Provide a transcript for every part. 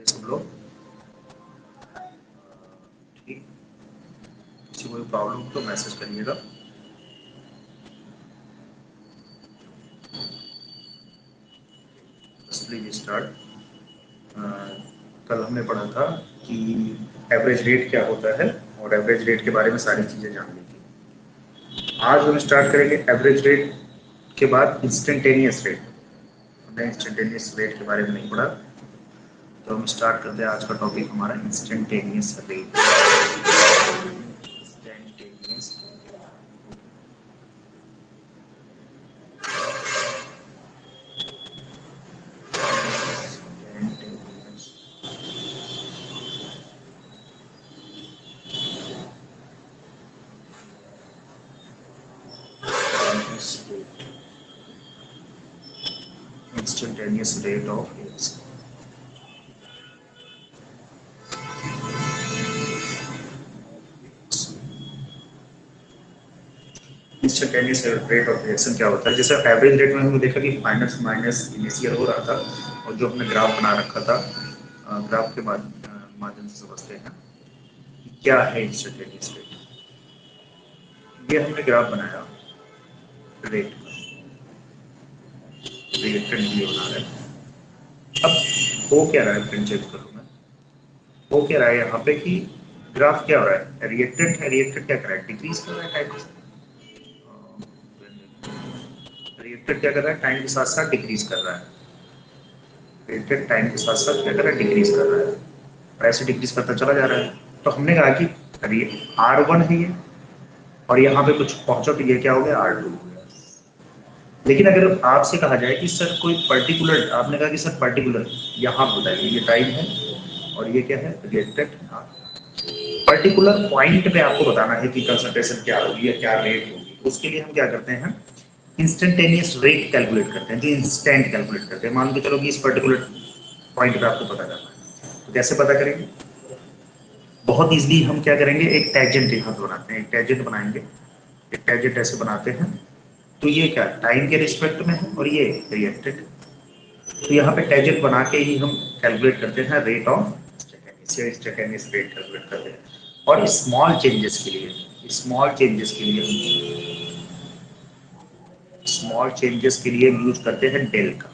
सब लोग ठीक। किसी कोई प्रॉब्लम हो तो मैसेज करिएगा। Please start. कल हमने पढ़ा था कि एवरेज रेट क्या होता है और एवरेज रेट के बारे में सारी चीज़ें जान ली थी। आज हम स्टार्ट करेंगे एवरेज रेट के बाद इंस्टेंटेनियस रेट। हमने इंस्टेंटेनियस रेट के बारे में नहीं पढ़ा, तो हम स्टार्ट करते हैं। आज का टॉपिक हमारा instantaneous rate. Instantaneous instantaneous rate of reaction. Instantaneous rate of reaction क्या होता है? जैसे एवरेज रेट में हमने देखा कि माइनस माइनस इनिशियल हो रहा था, और जो हमने ग्राफ बना रखा था, ग्राफ के माध्यम से समझते हैं क्या है इंस्टेंटेनियस रेट। ये हमने ग्राफ बनाया रेट का, रिएक्टेंट ये बना रहे हैं। अब हो क्या रहा है, प्रिंट चेक करूँ मैं। हो क्या रहा है यहाँ पे कि ग्राफ क्या हो रहा है, रिएक्टेंट है, रिएक्टेंट क्या कर रहा है, डिक्रीज कर रहा है टाइम के साथ। रिएक्टेंट क्या कर रहा है, टाइम के साथ साथ डिक्रीज कर रहा है। रिएक्टेंट टाइम के साथ साथ क्या कर रहा है, डिक्रीज कर रहा है, और ऐसे डिक्रीज करता चला जा रहा है। तो हमने कहा कि R1 है ये, और यहाँ पे कुछ पहुंचो तो ये क्या हो गया, R2 हो गया। लेकिन अगर आपसे कहा जाए कि सर कोई पर्टिकुलर, आपने कहा कि सर पर्टिकुलर यहाँ बताइए, ये टाइम है और ये क्या है, रिएक्टेंट। पर्टिकुलर पॉइंट पे आपको बताना है कि कंसंट्रेशन क्या होगी या क्या रेट होगी। तो उसके लिए हम क्या करते हैं, इंस्टेंटेनियस रेट कैलकुलेट करते हैं, जो इंस्टेंट कैलकुलेट करते हैं। मान के चलो कि इस पर्टिकुलर पॉइंट पे आपको पता करना है, तो कैसे पता करेंगे? बहुत इजीली हम क्या करेंगे, एक टैजेंट यहाँ पे बनाते हैं, एक टैजेंट बनाएंगे। एक टैजेंट ऐसे बनाते हैं, तो ये क्या टाइम के रिस्पेक्ट में है और ये रिएक्टेड। तो यहाँ पे टैजेंट बना के ही हम कैलकुलेट करते हैं rate of instantaneous rate calculate करते हैं। और स्मॉल चेंजेस के लिए, स्मॉल चेंजेस के लिए यूज करते हैं डेल का।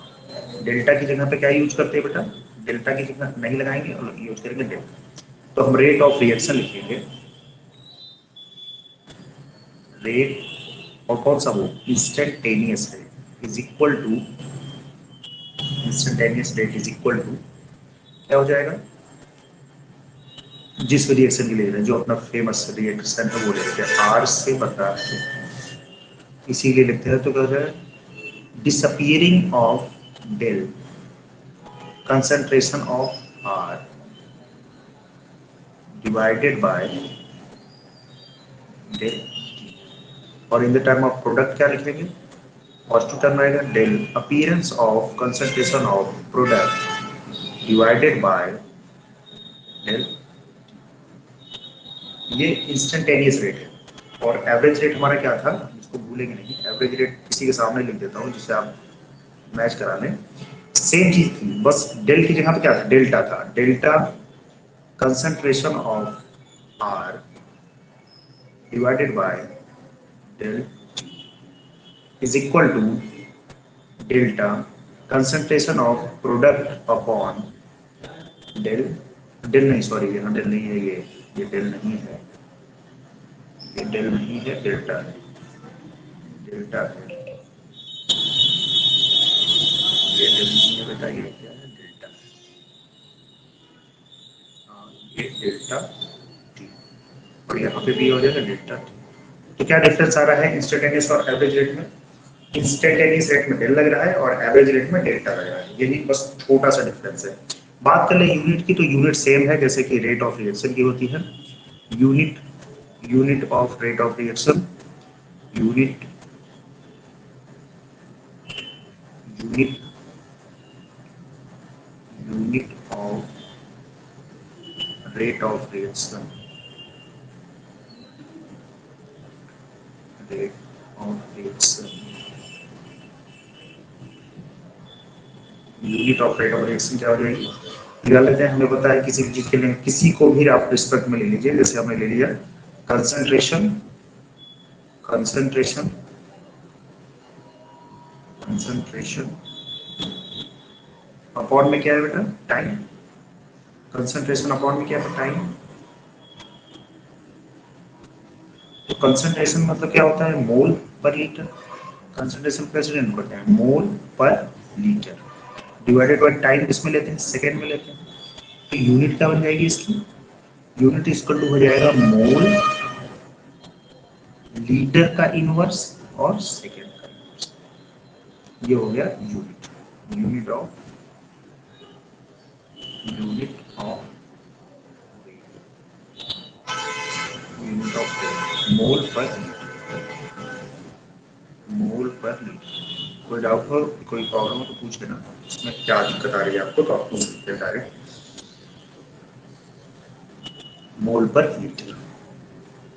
डेल्टा की जगह पे क्या यूज करते हैं बेटा, डेल्टा की जगह नहीं लगाएंगे और यूज करेंगे डेल्टा। तो हम रेट ऑफ रिएक्शन लिखेंगे, रेट और कौन सा वो instantaneous rate is equal to, instantaneous rate is equal to क्या हो जाएगा, जिस रिएक्शन के लिए जो अपना फेमस रिएक्शन है वो ले लेते हैं, आर से बता, इसीलिए लिखते हैं। तो क्या हो जाएगा, disappearing of del, concentration of R divided by del T। और in the term of product क्या लिखेंगे, पॉजिटिव टर्म रहेगा, del appearance of concentration of product divided by del. ये इंस्टेंटेनियस रेट है। और एवरेज रेट हमारा क्या था, इसको भूलेंगे नहीं, एवरेज रेट किसी के सामने लिख देता हूँ जिससे आप मैच करा लें। सेम चीज थी, बस डेल की जगह पे क्या था, डेल्टा था। Delta concentration of R divided by del is equal to delta concentration of product upon del, del नहीं, सॉरी यहाँ del नहीं है, ये del नहीं है, ये del नहीं है, डेल्टा है, डेल्टा है, ये del नहीं है बेटा, ये क्या है, डेल्टा है। हाँ, ये डेल्टा टी, और यहाँ पे भी हो जाएगा डेल्टा टी। तो क्या डिफरेंस आ रहा है इंस्टेंटेनियस और एवरेज रेट में? इंस्टेंटेनियस रेट में डेल लग रहा है और एवरेज रेट में डेल्टा लग रहा है, यही बस छोटा सा डिफरेंस है। बात कर ले यूनिट की, तो यूनिट सेम है जैसे कि रेट ऑफ रिएक्शन की होती है। Unit, unit of rate of reaction, unit, unit, unit of rate of reaction, rate of reaction, unit of rate of reaction क्या हो जाएगी, निकाल लेते हैं। हमें पता है किसी भी चीज के लिए किसी को भी आप रिस्पेक्ट में ले लीजिए, जैसे हमने ले लिया कंसंट्रेशन, कंसंट्रेशन, कंसंट्रेशन अपॉन में क्या है बेटा, टाइम। कंसंट्रेशन अपॉन में क्या है, टाइम। तो कंसंट्रेशन मतलब क्या होता है, मोल पर लीटर। कंसंट्रेशन कैसे डिनोट करते हैं, मोल पर लीटर डिवाइडेड बाय टाइम, किसमें लेते हैं, सेकंड में लेते हैं। तो यूनिट क्या बन जाएगी इसकी, यूनिट इक्वल टू हो जाएगा मोल लीटर का इनवर्स और सेकंड का इनवर्स। ये हो गया unit, unit of, unit of, unit of mole पर लीटर, मोल पर लीटर। कोई डाउट हो, कोई प्रॉब्लम हो तो पूछ लेना, इसमें क्या दिक्कत आ रही है आपको तो आप पूछ सकते हैं डायरेक्ट। मोल पर लीटर,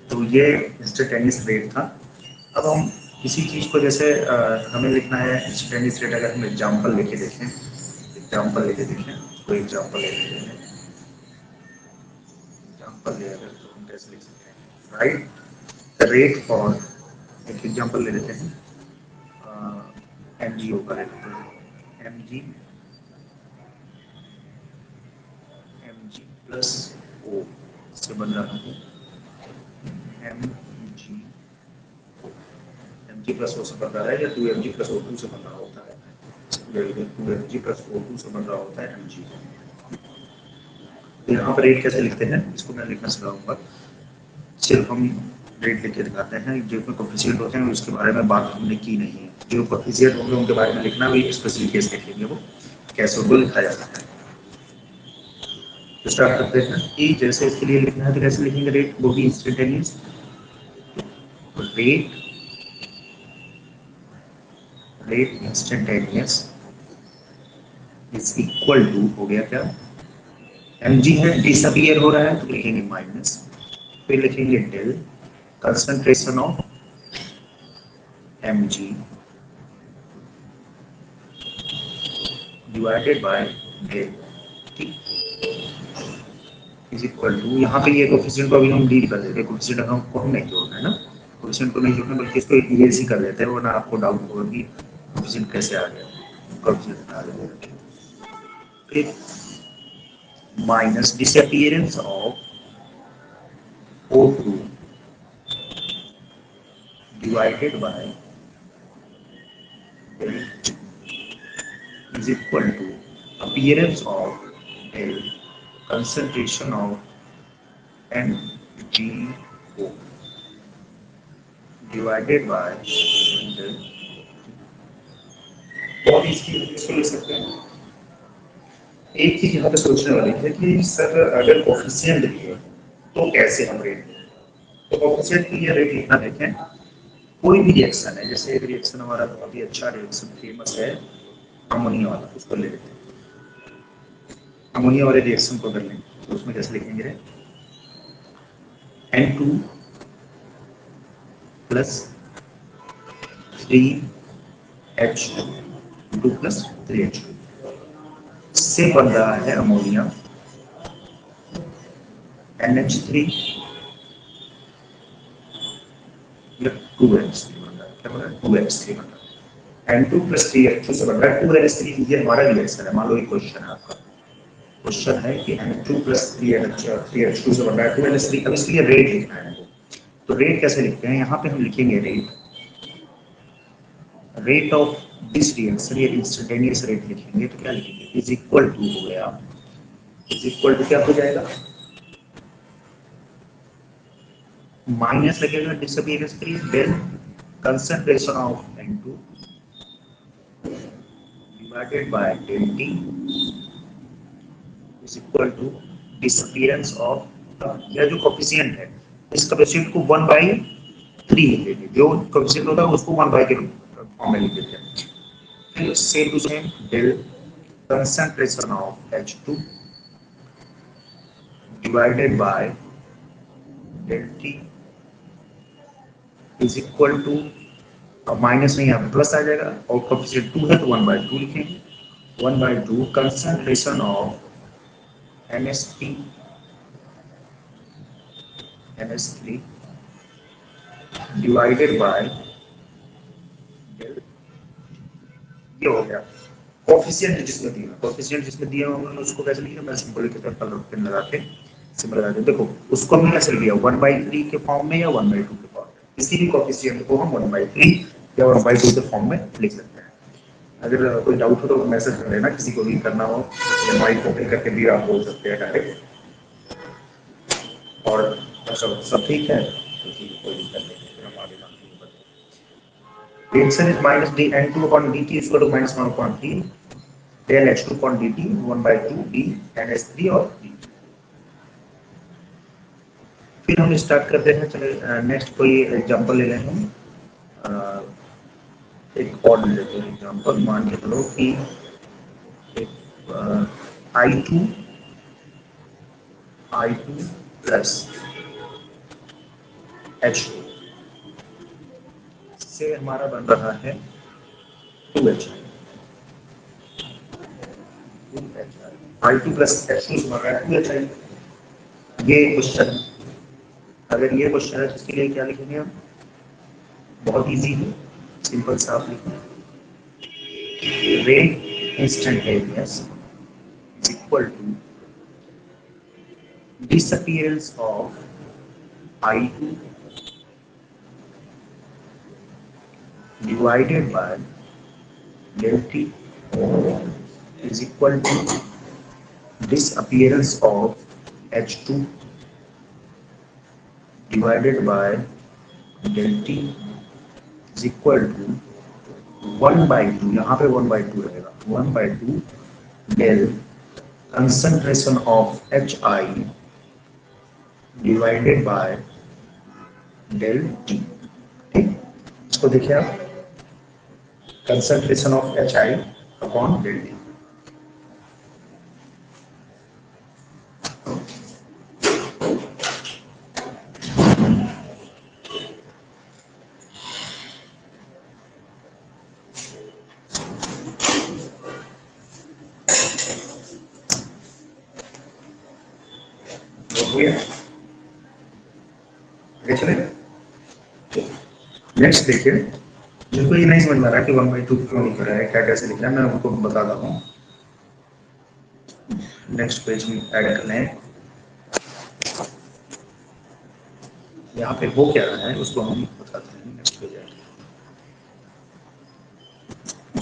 तो ये इंस्टेंटेनियस रेट था। अब हम किसी चीज़ को जैसे हमें लिखना है इंस्टेंटेनियस रेट, अगर हम एग्जाम्पल लेके देखें, एग्जाम्पल लेके देखें, कोई एग्जाम्पल लेके देखें, एग्जाम्पल ले अगर तो हम कैसे लिख सकते हैं, राइट रेट फॉर, एक एग्जाम्पल ले लेते हैं एम जी ओ का ले लेते हैं, एम जी प्लस ओ से बन रहा है, M G, M G plus O से बन रहा है या two M G plus O two से बन रहा होता है, two M G plus O two से बन रहा होता है एम जी। तो यहाँ पर रेट कैसे लिखते हैं, इसको मैं लिखना सिखाऊंगा। सिर्फ हम रेट लिख के दिखाते हैं, जो कोफिशिएंट होते हैं उसके बारे में बात हमने की नहीं है। जो कोफिशिएंट होंगे उनके बारे में लिखना भी स्पेशल केस लिखेंगे, वो कैसे उनको लिखा जाता है। तो स्टार्ट करते हैं कि जैसे इसके लिए लिखना है तो कैसे लिखेंगे रेट, वो भी instantaneous rate, rate instantaneous is equal to, हो गया क्या, एम जी है डिसअपियर हो रहा है तो लिखेंगे माइनस, फिर लिखेंगे del concentration of M G divided by del, ठीक, इज इक्वल टू, यहाँ पे ये कोफिशिएंट को अभी हम डील कर देते हैं, कोफिशिएंट हमको हम नहीं जोड़ना है ना, कोफिशिएंट को नहीं जोड़ना बल्कि इसको इरेज कर देते हैं, वरना आपको डाउट होगा कि कोफिशिएंट कैसे आ गया, कोफिशिएंट आ गया। फिर minus disappearance of O2 divided by L is equal to appearance of L concentration of NGO divided by L। और इसको ले सकते हैं। एक चीज यहाँ पे सोचने वाली है कि सर अगर कोफिशिएंट दिए तो कैसे हम रेट दें, तो कोफिशिएंट के लिए रेट लिखना देखें, कोई भी रिएक्शन है, जैसे एक रिएक्शन हमारा बहुत ही अच्छा रिएक्शन फेमस है अमोनिया वाला, उसको ले लेते हैं। अमोनिया वाले रिएक्शन को कर लें तो उसमें कैसे लिखेंगे, N2 plus 3H2, 2 plus 3H2 से बन रहा है अमोनिया NH3 या 2H3 बन रहा है, क्या बन रहा है, 2H3 बन रहा है। N2 प्लस 3H2 से बन रहा है 2NH3, ये हमारा रिएक्शन है। मान लो एक क्वेश्चन है आपका, क्वेश्चन है कि N2 प्लस 3H2 से बन रहा है 2NH3, अब इसके लिए रेट लिखना है। तो रेट कैसे लिखते हैं, यहाँ पे हम लिखेंगे रेट ऑफ दिस रिएक्शन, ये इंस्टेंटेनियस रेट लिखेंगे तो क्या लिखेंगे, इज इक्वल टू, हो गया इज इक्वल टू, क्या हो जाएगा, माइनस लगेगा डिसअपियरेंस के लिए, del concentration of N2 divided by del T is equal to disappearance of, या जो कोफिशिएंट है इस कोफिशिएंट को 1/3 लिख देंगे, जो कोफिशिएंट होता है उसको 1 के फॉर्म में लिख देते हैं। फिर same to same del concentration of H2 divided by del T is equal to, अब माइनस नहीं यहाँ प्लस आ जाएगा और कोफिशिएंट 2 है तो 1/2 लिखेंगे, 1/2 concentration of NS3 divided by del, ये हो गया कोफिशिएंट जिसमें दिया उन्होंने उसको कैसे लिखा, मैं सिंपल लिखता हूं कलर पेन लगा के सिंपल लगा के। देखो उसको हमने कैसे लिया 1/3 के फॉर्म में या 1/2 के फॉर्म में, किसी भी कोफिशिएंट को हम 1/3 या 1/2 के फॉर्म में लिख सकते हैं। अगर कोई डाउट हो तो मैसेज कर देना, किसी को भी करना हो माइक ओपन करके भी आप बोल सकते हैं डायरेक्ट। और सब ठीक है तो ठीक है, कोई दिक्कत नहीं है, फिर हम आगे बात करेंगे। Reaction is minus D N2 upon dt is equal to -1 upon t del H2 upon dt 1/2 d NH3 और d। फिर हम स्टार्ट करते हैं, चले नेक्स्ट कोई एग्जांपल ले लें हम। एक और ले लेते हैं एग्जांपल, मान के चलो कि एक I2 प्लस H2 से हमारा बन रहा है 2HI। I2 प्लस H2 से बन रहा है 2HI। ये क्वेश्चन, अगर ये क्वेश्चन है तो इसके लिए क्या लिखेंगे हम, बहुत इजी है, सिंपल सा आप लिखेंगे rate instantaneous is equal to disappearance of I2 divided by del t is equal to disappearance of H2 divided by del t is equal to 1/2, यहाँ पे 1/2 रहेगा, 1/2 del concentration of HI divided by del T। ठीक, इसको देखिए आप, concentration of HI upon del T। Next देखिए, जिनको ये नहीं समझ में आ रहा कि 1/2 क्यों लिख रहा है, क्या कैसे लिख रहा है, मैं उनको बताता हूँ। नेक्स्ट पेज में ऐड कर लें, यहाँ पे हो क्या रहा है उसको हम बताते हैं। नेक्स्ट पेज ऐड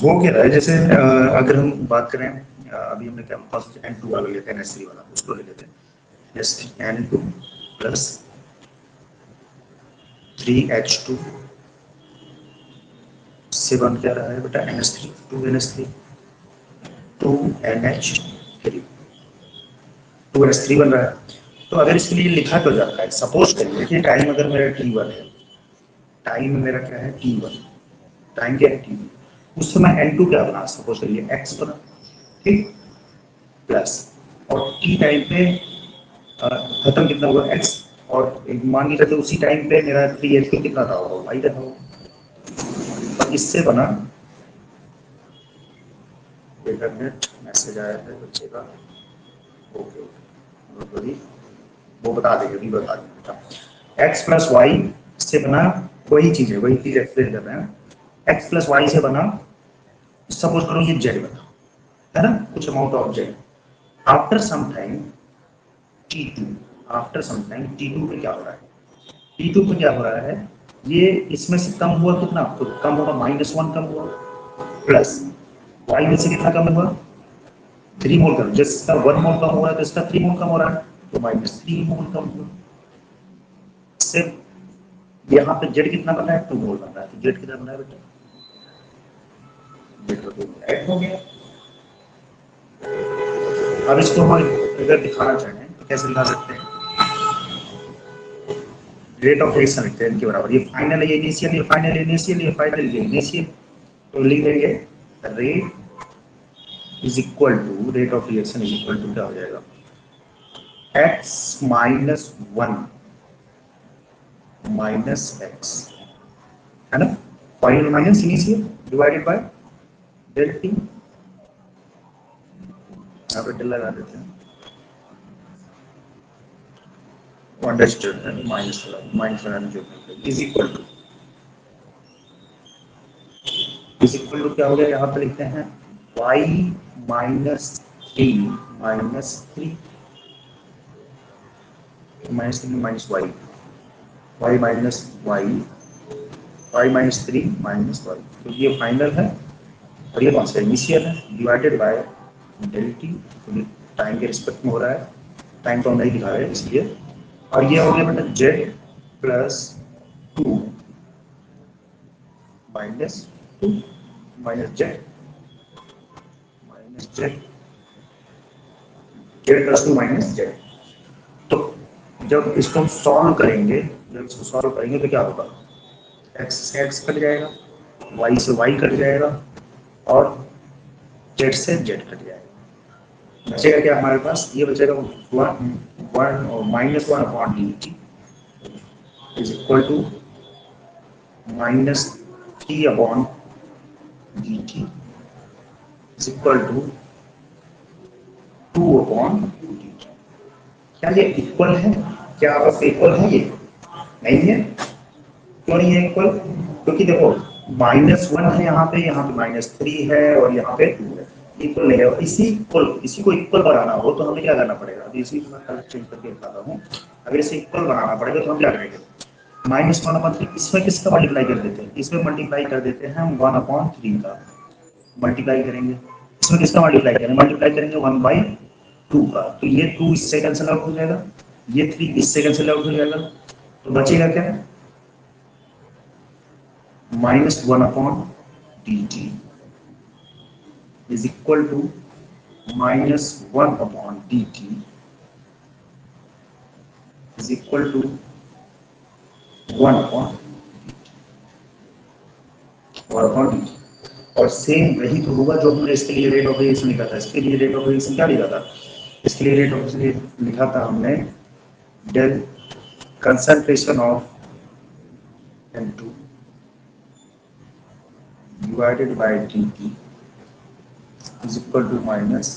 हो क्या रहा है, जैसे अगर हम बात करें, अभी हमने क्या फर्स्ट N2 वाला लेते हैं, NH3 वाला, उसको ले लेते हैं। N2 प्लस 3H2 से बन क्या रहा है बेटा, NH3 2NH3 2NH3 बन रहा है। तो अगर इसके लिए लिखा तो जाता है, सपोज करिए कि टाइम अगर मेरा T1 है, टाइम मेरा क्या है T1, टाइम क्या है T1, उस समय N2 क्या बना, सपोज करिए X बना, ठीक, प्लस और T टाइम पे खत्म कितना होगा X, और मान लीजिए तो उसी टाइम पे मेरा 3H2 कितना था होगा Y था होगा। और इससे बना, इंटरनेट मैसेज आया है बच्चे का, ओके वो बता देंगे, अभी बता देंगे। एक्स प्लस वाई से बना, वही चीज है, वही चीज एक्सप्लेन कर रहे हैं। एक्स प्लस वाई से बना, सपोज करो ये जेड बना, है ना, कुछ amount of Z. After some time T2, after some time T2 पे क्या हो रहा है, T2 पे क्या हो रहा है, ये इसमें से कम हुआ कितना, तो कम होगा -1 कम हुआ, प्लस वाई में से कितना कम हुआ 3 मोल कम, जिसका 1 मोल कम हो रहा है तो इसका 3 मोल कम हो रहा है, तो -3 मोल कम हुआ। सिर्फ यहाँ पे जेड कितना बन रहा है, 2 मोल बन रहा है, तो जेड कितना बन रहा है बेटा, जेड का 2 ऐड हो गया। अब इसको हम अगर दिखाना चाहें तो कैसे दिखा सकते हैं, रेट ऑफ रिएक्शन लिखते हैं इनके बराबर, ये फाइनल है, ये इनिशियल, ये फाइनल, इनिशियल, ये फाइनल, ये इनिशियल, तो लिख देंगे rate is equal to, rate of reaction is equal to क्या हो जाएगा, x माइनस 1 माइनस x, है ना, final minus initial divided by del T, यहाँ पे डेल लगा देते हैं, अंडरस्टूड माइनस लगाने की जरूरत नहीं इज इक्वल टू क्या हो गया यहाँ पे लिखते हैं y minus three minus three minus Y minus Y minus three minus Y तो ये फाइनल है और ये कौन सा इनिशियल है divided by del T time के रिस्पेक्ट में हो रहा है टाइम तो हम नहीं दिखा रहे हैं इसलिए और ये हो गया बेटा Z plus two minus two minus Z Z plus two minus Z तो जब इसको हम सॉल्व करेंगे तो क्या होगा एक्स से एक्स कट जाएगा वाई से वाई कट जाएगा और जेड से जेड कट जाएगा बचेगा क्या हमारे पास ये बचेगा वन वन और minus one upon D T is equal to minus three upon D T is equal to two upon D T क्या ये इक्वल है क्या आपस में इक्वल है ये नहीं है क्यों नहीं है इक्वल क्योंकि देखो माइनस वन है यहाँ पे माइनस थ्री है और यहाँ पे टू है इक्वल नहीं है इसी को इक्वल बनाना हो तो हमें क्या करना पड़ेगा अभी इसी को मैं कलर चेंज करके दिखाता हूँ अगर इसे इक्वल बनाना पड़ेगा तो हम क्या करेंगे माइनस वन अपॉन थ्री इसमें किसका मल्टीप्लाई कर देते हैं इसमें मल्टीप्लाई कर देते हैं हम वन अपॉन थ्री का मल्टीप्लाई करेंगे इसमें किसका मल्टीप्लाई करेंगे वन बाई टू का तो ये टू इससे कैंसिल आउट हो जाएगा ये थ्री इससे कैंसिल आउट हो जाएगा तो बचेगा क्या minus one upon D T is equal to minus one upon D T is equal to one upon D T और सेम वही तो होगा जो हमने इसके लिए रेट ऑफ वेरिएशन लिखा था इसके लिए रेट ऑफ वेरिएशन क्या लिखा था इसके लिए रेट ऑफ लिखा था हमने del concentration of N2 divided by dt is equal to minus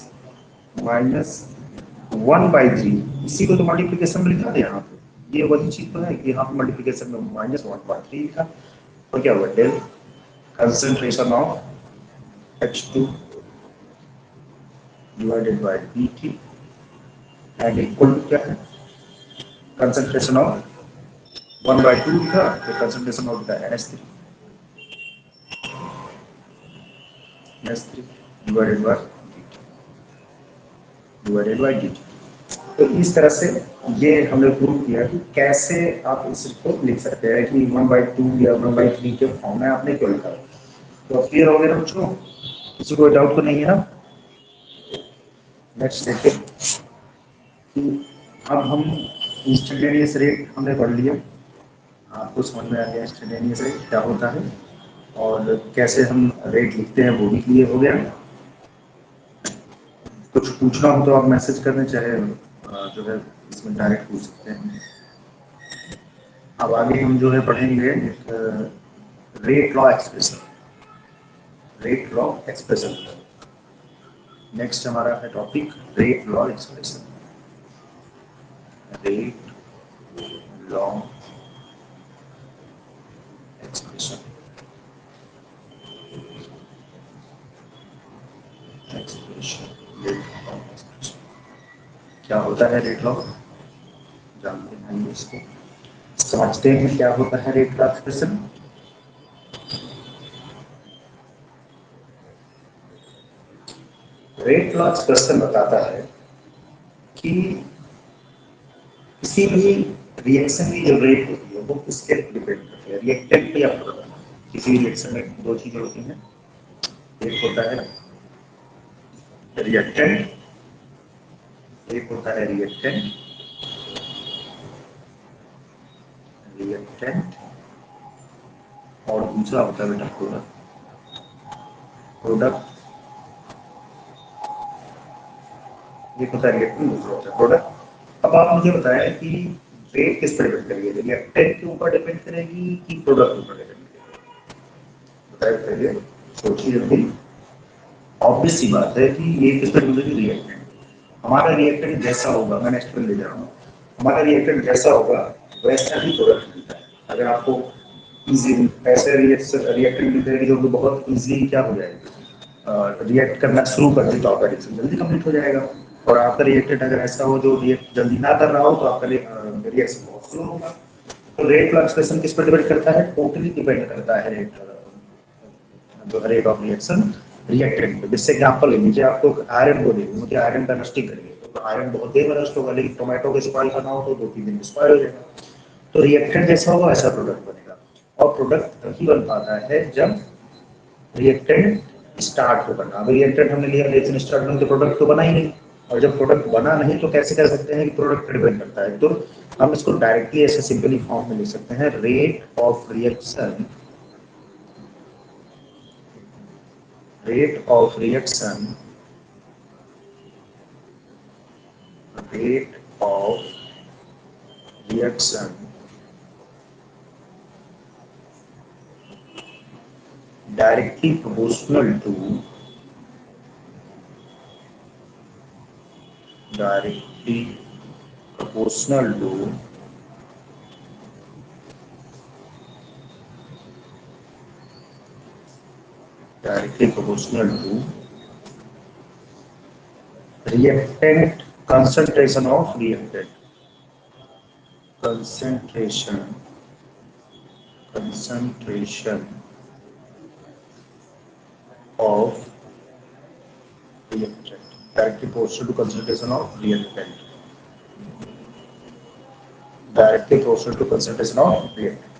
one by three इसी को तो मल्टीप्लिकेशन में लिखा था यहाँ पे ये वही चीज तो है कि यहाँ पे मल्टीप्लिकेशन में माइनस वन बाई थ्री लिखा और क्या हुआ del concentration of H2 divided by dt and equal to क्या है concentration of one by two लिखा तो concentration of the NH3 divided by dt तो इस तरह से ये हमने प्रूव किया कि कैसे आप इसको लिख सकते हैं कि वन बाई टू या वन बाई थ्री के फॉर्म में आपने क्यों लिखा तो क्लियर हो गया बच्चों किसी को डाउट तो नहीं है ना नेक्स्ट देखिए कि अब हम इंस्टेंटेनियस रेट हमने पढ़ लिया आपको समझ में आ गया इंस्टेंटेनियस रेट क्या होता है और कैसे हम रेट लिखते हैं वो भी क्लियर हो गया कुछ पूछना हो तो आप मैसेज करने चाहे जो है इसमें डायरेक्ट पूछ सकते हैं अब आगे हम जो है पढ़ेंगे रेट लॉ एक्सप्रेशन नेक्स्ट हमारा है टॉपिक रेट लॉ एक्सप्रेशन क्या होता है रेट लॉ जानते हैं इसको समझते हैं क्या होता है rate law expression rate law expression बताता है कि किसी भी रिएक्शन की जो रेट होती है वो किसके डिपेंड करती है रिएक्टेंट या प्रोडक्ट किसी भी रिएक्शन में दो चीजें होती हैं एक होता है रिएक्टेंट और दूसरा होता है बेटा प्रोडक्ट एक होता है रिएक्टेंट दूसरा होता है प्रोडक्ट अब आप मुझे बताएं कि रेट किस पर डिपेंड करेगी रिएक्टेंट के ऊपर डिपेंड करेगी कि प्रोडक्ट के ऊपर डिपेंड करेगी बताइए पहले सोचिए जल्दी ऑब्वियस सी बात है कि ये किस पर डिपेंड करेगी रिएक्टेंट हमारा रिएक्टेंट जैसा होगा मैं नेक्स्ट पे ले जा रहा हूँ हमारा रिएक्टेंट जैसा होगा वैसा ही प्रोडक्ट मिलता है। अगर आपको इजी ऐसे रिएक्टेंट मिल जाएगी जो बहुत इजीली क्या हो जाएगी, रिएक्ट करना शुरू कर दे तो आपका रिएक्शन जल्दी कंप्लीट हो जाएगा। और आपका रिएक्टेंट अगर ऐसा हो जो रिएक्ट जल्दी ना कर रहा हो तो आपका रिएक्शन बहुत स्लो होगा। तो रेट ऑक्सीडेशन किस पर डिपेंड करता है? टोटली डिपेंड करता है जो रेट ऑफ रिएक्शन रिएक्टेंट पे। जैसे एग्जांपल ले लीजिए, आपको आयरन को देखिए, मुझे आयरन का नस्टिंग करिए तो आयरन बहुत देर में नष्ट होगा, लेकिन टोमेटो के स्पॉइल करना हो तो 2-3 दिन में स्पॉइल हो जाएगा। तो रिएक्टेंट जैसा होगा वैसा प्रोडक्ट बनेगा। और प्रोडक्ट तभी बन पाता है जब रिएक्टेंट स्टार्ट हो बनना। अब रिएक्टेंट हमने लिया, रिएक्शन स्टार्ट नहीं तो प्रोडक्ट तो बना ही नहीं। और जब प्रोडक्ट बना नहीं तो कैसे कह सकते हैं कि प्रोडक्ट डिपेंड करता है? तो हम इसको डायरेक्टली ऐसे सिंपली फॉर्म में लिख सकते हैं, rate of reaction, rate of reaction, rate of reaction directly proportional to, directly proportional to directly proportional to reactant concentration of reactant, concentration, concentration of reactant, directly proportional to concentration of reactant, directly proportional to concentration of reactant.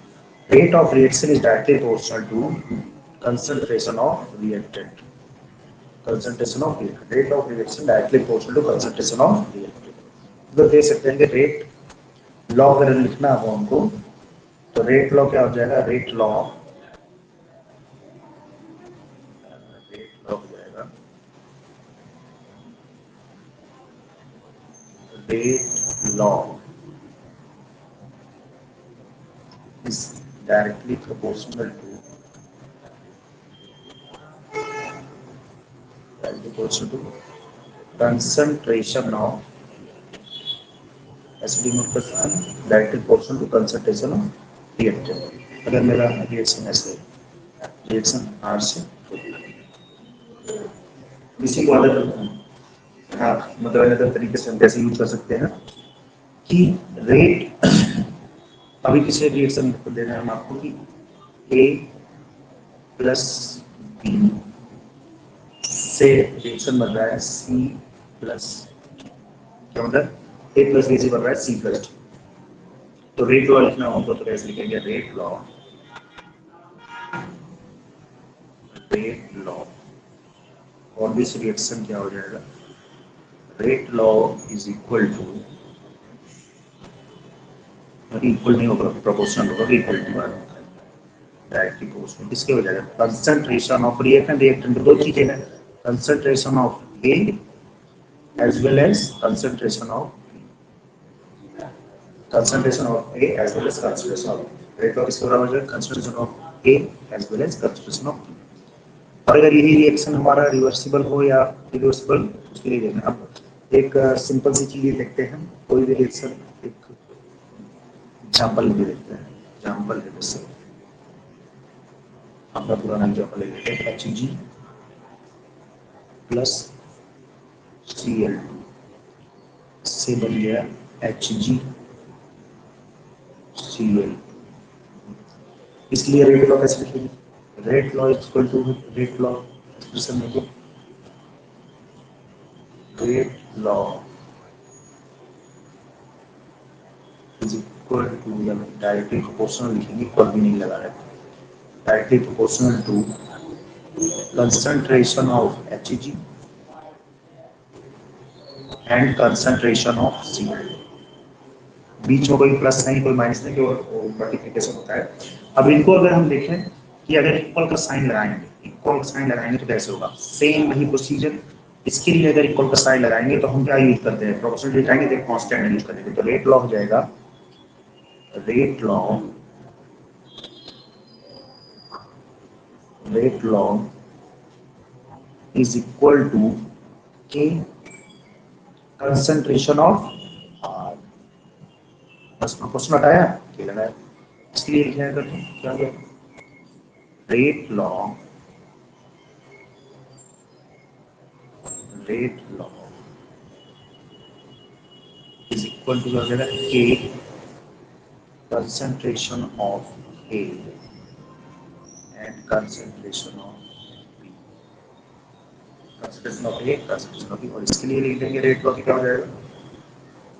Rate of reaction is directly proportional to concentration of reactant. Concentration of reactant. Rate of reaction directly proportional to concentration of reactant. तो देख सकते हैं कि rate law अगर लिखना हो हमको तो रेट लॉ क्या हो जाएगा? रेट लॉ हो जाएगा rate law is directly proportional to concentration of acidic proportion directly proportional to concentration of reactant. अगर मेरा रिएक्शन ऐसे रिएक्शन आर से इसी को अलग, हाँ मतलब अलग तरीके से हम कैसे यूज कर सकते हैं कि रेट अभी किसी रिएक्शन को दे रहे हैं हम आपको कि ए प्लस बी से रिएक्शन बन रहा है सी प्लस, क्या मतलब ए प्लस बी से बन रहा है सी प्लस डी। तो रेट लॉ लिखना होगा तो कैसे लिखेंगे? रेट लॉ और दिस रिएक्शन क्या हो जाएगा? Rate law is equal to, equal नहीं होगा प्रोपोर्शनल होगा, इक्वल टू डायरेक्टली प्रोपोर्शनल। किसके हो जाएगा? कंसंट्रेशन ऑफ रिएक्टेंट, रिएक्टेंट दो चीजें हैं, concentration of A as well as concentration of as well as concentration of rate of इसके बराबर है concentration of A as well as concentration of. और अगर यही रिएक्शन हमारा रिवर्सिबल हो या रिवर्सिबल, उसके लिए देखना। अब एक सिंपल सी चीज देखते हैं, कोई भी रिएक्शन एक एग्जाम्पल लेके देखते हैं। एग्जाम्पल है जैसे अपना पुराना एग्जाम्पल ले लेते हैं, Hg प्लस Cl2 से बन गया Hg Cl। इसलिए रेट लॉ कैसे लिखेंगे? Rate law is equal to rate law expression में rate law is equal to, या डायरेक्टली प्रोपोर्शनल लिखेंगे, इक्वल भी नहीं लगा रहे, directly proportional to concentration of Hg and concentration of Cl। बीच में कोई प्लस नहीं कोई माइनस नहीं, जो मल्टीप्लिकेशन होता है। अब इनको अगर हम देखें कि अगर इक्वल का साइन लगाएंगे, इक्वल का साइन लगाएंगे तो कैसे होगा? सेम वही प्रोसीजर। इसके लिए अगर इक्वल का साइन लगाएंगे तो हम क्या यूज करते हैं? प्रोपोर्शनल लिखाएंगे तो कांस्टेंट यूज करेंगे। तो रेट लॉ हो जाएगा, rate law is equal to K concentration of R, बस क्वेश्चन हटाया के लगाया, इसलिए लिखा है तो क्या हो गया, rate law is equal to हो जाएगा के concentration of A and concentration of B, concentration of A, concentration of B, और इसके लिए लिख देंगे रेट लॉ क्या हो जाएगा,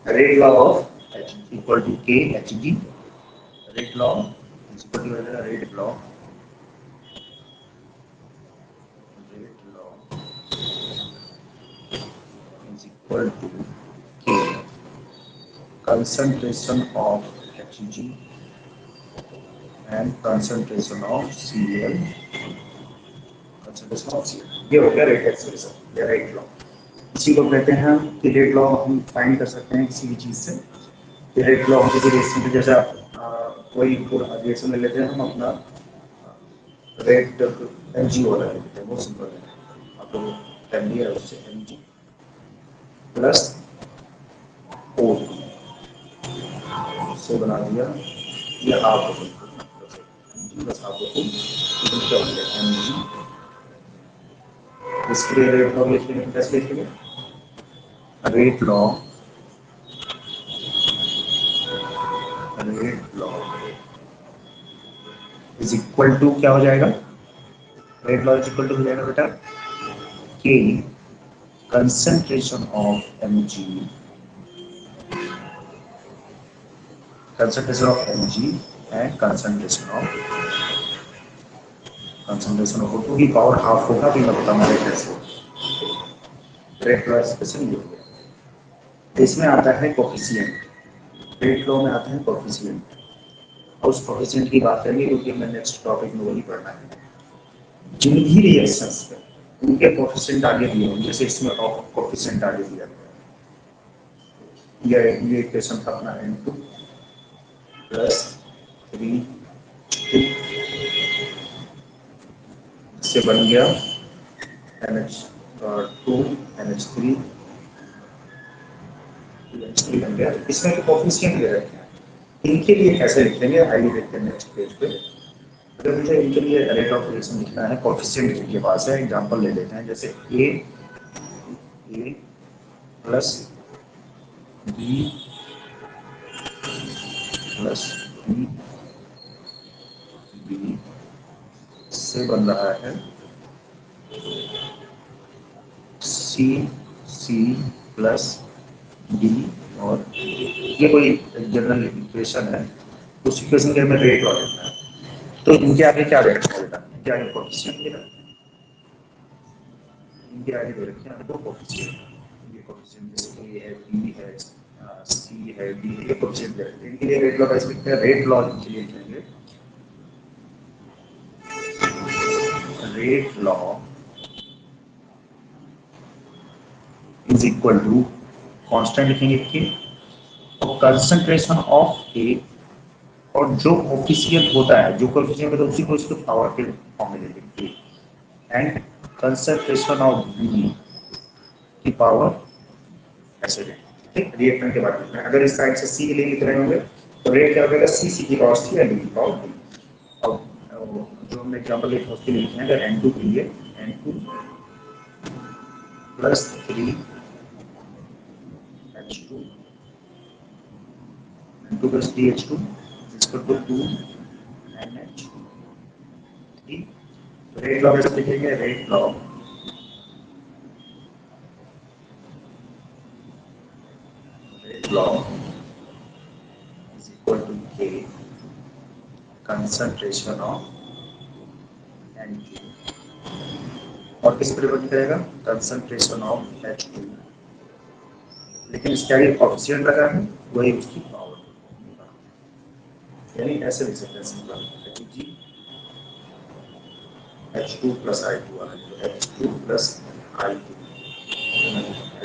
rate law of H equal to K H D, rate law is equal to हो जाएगा rate law is equal to K concentration of Hg and concentration of Cl, concentration of Cl, ये हो गया rate expression या rate law. इसी को कहते हैं हम कि रेट लॉ हम फाइंड कर सकते हैं किसी भी चीज़ से, कि रेट लॉ किसी रिएक्शन पे, जैसे आप कोई पूरा रिएक्शन ले लेते हैं हम अपना रेट एम जी वाला लेते हैं, बहुत सिंपल है, आप लोग कर लिया उससे एम जी प्लस ओ से बना दिया, या आप एम जी प्लस आप क्या हो गया एम जी, इसके लिए रेट लॉ लिख लेंगे, कैसे लिखेंगे, rate law is equal to क्या हो जाएगा, rate law is equal to हो जाएगा बेटा के concentration of Mg, concentration of Mg and concentration of O2 की पावर हाफ होगा, भी मैं बताऊंगा कैसे, रेट लॉ एक्सप्रेशन ये हो गया। इसमें आता है कोफिशिएंट, रेट लॉ में आता है कोफिशिएंट, और उस कोफिशिएंट की बात करेंगे क्योंकि हमें नेक्स्ट टॉपिक में वही पढ़ना है। जिन भी रिएक्शंस पे उनके कोफिशिएंट आगे दिए होंगे, जैसे इसमें कोफिशिएंट आगे दिया गया है, ये इक्वेशन था अपना N2 प्लस 3 से बन गया NH2 NH3 बन गया। इसमें कोफिशिएंट दे रखे हैं, इनके लिए कैसे लिखेंगे आइए देखते हैं नेक्स्ट पेज पे। अगर मुझे इनके लिए रेट ऑफ रिएक्शन लिखना है, कोफिशिएंट इनके पास है, एग्जांपल ले लेते हैं, जैसे A plus B plus B B से बन रहा है सी सी प्लस डी, और ये कोई जनरल इक्वेशन है, उस इक्वेशन के हमें रेट लॉ लिखना है, तो इनके आगे क्या दे रखा है बेटा, इनके आगे कोफिशिएंट दे रखा है, इनके आगे दे रखे हैं आपको कोफिशिएंट, ये कोफिशिएंट जैसे ए है बी है सी है डी है, ये कोफिशिएंट दे रखे हैं, इनके लिए रेट लॉ कैसे लिखते हैं, रेट लॉ के लिए लिखेंगे rate law is equal to, constant लिखेंगे कि, और कंसंट्रेशन ऑफ ए, और जो कोफिशिएंट होता है, जो कोफिशिएंट होता है उसी को इसके पावर के फॉर्म में ले लेंगे, एंड कंसंट्रेशन ऑफ बी की पावर ऐसे लेंगे, ठीक, रिएक्टेंट के बारे में अगर इस साइड से सी ले लिख रहे होंगे तो रेट क्या होगा, सी सी की पावर सी एंड डी की पावर डी, और जो हमने एग्जांपल लिखा उसके लिए लिखे हैं, अगर N2 के लिए N2 plus 3 H2 N2 plus 3 H2 is equal to 2 NH3, rate law कैसे लिखेंगे, rate law is equal to K concentration of N2, और किस पर डिपेंड करेगा, कंसंट्रेशन ऑफ H2, लेकिन इसके आगे कोफिशिएंट लगा है वही उसकी पावर, यानी ऐसे लिख सकते हैं simple Hg H2 plus I2 आ रहा है, H2 प्लस I2,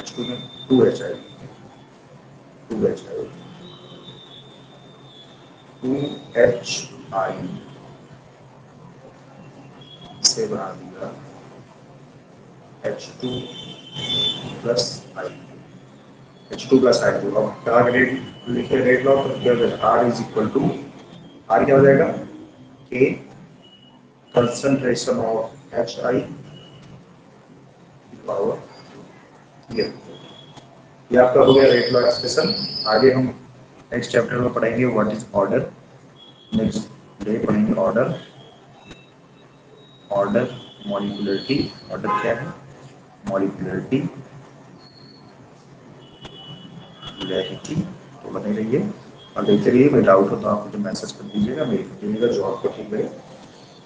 H2 में 2H आएगी, 2H आएगी, 2HI से बना दिया H2 plus I2, H2 plus I2, अब टारगेट लिखिए रेट लॉ तो क्या है, R is equal to, R क्या हो जाएगा, K concentration of H I power, ये आपका हो गया रेट लॉ एक्सप्रेशन। आगे हम नेक्स्ट चैप्टर में पढ़ेंगे what is order, next day पढ़ेंगे ऑर्डर, ऑर्डर मॉलिक्यूलरिटी, ऑर्डर क्या है, मॉलिक्यूलरिटी, मॉलिक्यूलरिटी। तो बने रहिए और देखते रहिए, कोई डाउट हो तो आप मुझे मैसेज कर दीजिएगा, मेल कर दीजिएगा जो आपको ठीक लगे।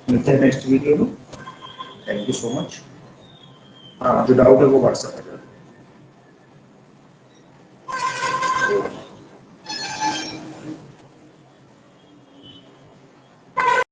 मिलते हैं नेक्स्ट वीडियो में। Thank you so much. हाँ, जो डाउट है वो व्हाट्सएप में